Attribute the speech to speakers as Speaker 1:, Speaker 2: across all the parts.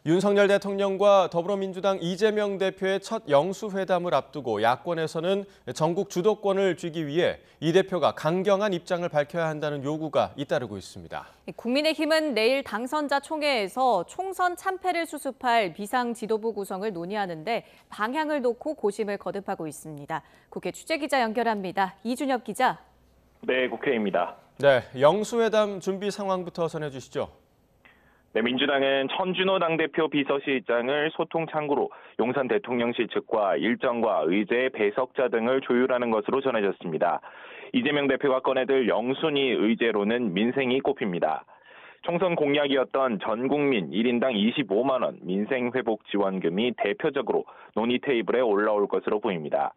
Speaker 1: 윤석열 대통령과 더불어민주당 이재명 대표의 첫 영수회담을 앞두고 야권에서는 전국 주도권을 쥐기 위해 이 대표가 강경한 입장을 밝혀야 한다는 요구가 잇따르고 있습니다.
Speaker 2: 국민의힘은 내일 당선자 총회에서 총선 참패를 수습할 비상지도부 구성을 논의하는데 방향을 놓고 고심을 거듭하고 있습니다. 국회 취재기자 연결합니다. 이준엽 기자.
Speaker 3: 네, 국회입니다.
Speaker 1: 네, 영수회담 준비 상황부터 전해주시죠.
Speaker 3: 네, 민주당은 천준호 당대표 비서실장을 소통 창구로 용산 대통령실 측과 일정과 의제, 배석자 등을 조율하는 것으로 전해졌습니다. 이재명 대표가 꺼내들 영순위 의제로는 민생이 꼽힙니다. 총선 공약이었던 전 국민 1인당 25만 원 민생회복지원금이 대표적으로 논의 테이블에 올라올 것으로 보입니다.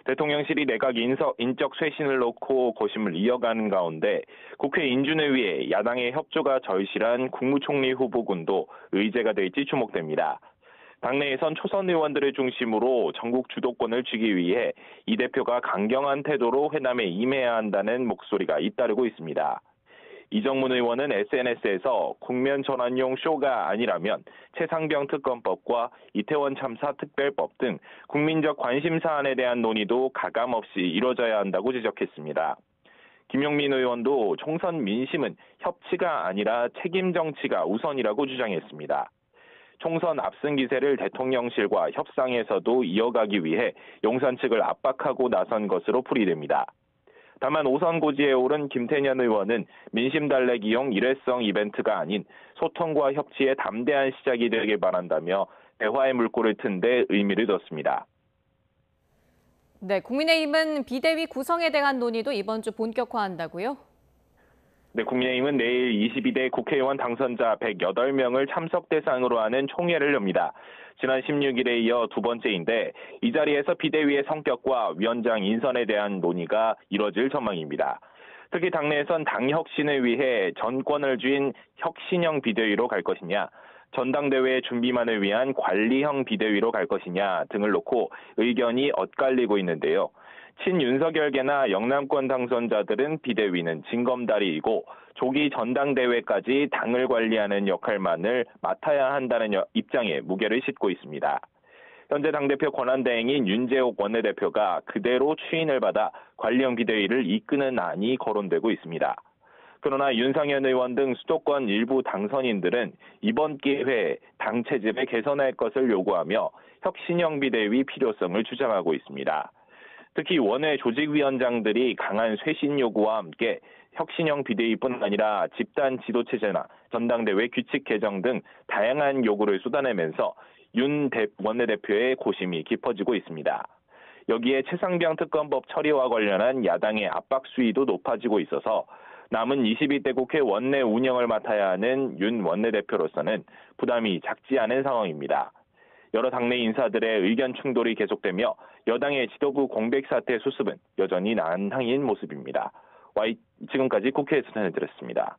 Speaker 3: 대통령실이 내각 인적 쇄신을 놓고 고심을 이어가는 가운데 국회 인준을 위해 야당의 협조가 절실한 국무총리 후보군도 의제가 될지 주목됩니다. 당내에선 초선 의원들을 중심으로 전국 주도권을 쥐기 위해 이 대표가 강경한 태도로 회담에 임해야 한다는 목소리가 잇따르고 있습니다. 이정문 의원은 SNS에서 국면 전환용 쇼가 아니라면 최상병 특검법과 이태원 참사 특별법 등 국민적 관심 사안에 대한 논의도 가감없이 이뤄져야 한다고 지적했습니다. 김용민 의원도 총선 민심은 협치가 아니라 책임 정치가 우선이라고 주장했습니다. 총선 압승 기세를 대통령실과 협상에서도 이어가기 위해 용산 측을 압박하고 나선 것으로 풀이됩니다. 다만 5선 고지에 오른 김태년 의원은 민심 달래기용 일회성 이벤트가 아닌 소통과 협치의 담대한 시작이 되길 바란다며 대화의 물꼬를 튼 데 의미를 뒀습니다.
Speaker 2: 네, 국민의힘은 비대위 구성에 대한 논의도 이번 주 본격화한다고요?
Speaker 3: 네, 국민의힘은 내일 22대 국회의원 당선자 108명을 참석 대상으로 하는 총회를 엽니다. 지난 16일에 이어 두 번째인데 이 자리에서 비대위의 성격과 위원장 인선에 대한 논의가 이뤄질 전망입니다. 특히 당내에선 당 혁신을 위해 전권을 쥔 혁신형 비대위로 갈 것이냐, 전당대회 준비만을 위한 관리형 비대위로 갈 것이냐 등을 놓고 의견이 엇갈리고 있는데요. 친윤석열계나 영남권 당선자들은 비대위는 징검다리이고 조기 전당대회까지 당을 관리하는 역할만을 맡아야 한다는 입장에 무게를 싣고 있습니다. 현재 당대표 권한대행인 윤재옥 원내대표가 그대로 추인을 받아 관리형 비대위를 이끄는 안이 거론되고 있습니다. 그러나 윤상현 의원 등 수도권 일부 당선인들은 이번 기회에 당 체제를 개선할 것을 요구하며 혁신형 비대위 필요성을 주장하고 있습니다. 특히 원외 조직위원장들이 강한 쇄신 요구와 함께 혁신형 비대위뿐 아니라 집단 지도체제나 전당대회 규칙 개정 등 다양한 요구를 쏟아내면서 윤 원내대표의 고심이 깊어지고 있습니다. 여기에 최상병 특검법 처리와 관련한 야당의 압박 수위도 높아지고 있어서 남은 22대 국회 원내 운영을 맡아야 하는 윤 원내대표로서는 부담이 작지 않은 상황입니다. 여러 당내 인사들의 의견 충돌이 계속되며 여당의 지도부 공백 사태 수습은 여전히 난항인 모습입니다. 지금까지 국회에서 전해드렸습니다.